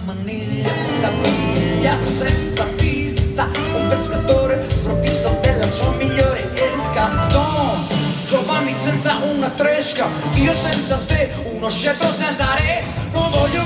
Maniglia, una biglia senza pista, un pescatore sprovvisto della sua migliore esca. Giovanni senza una tresca, io senza te, uno scettro senza re. Non voglio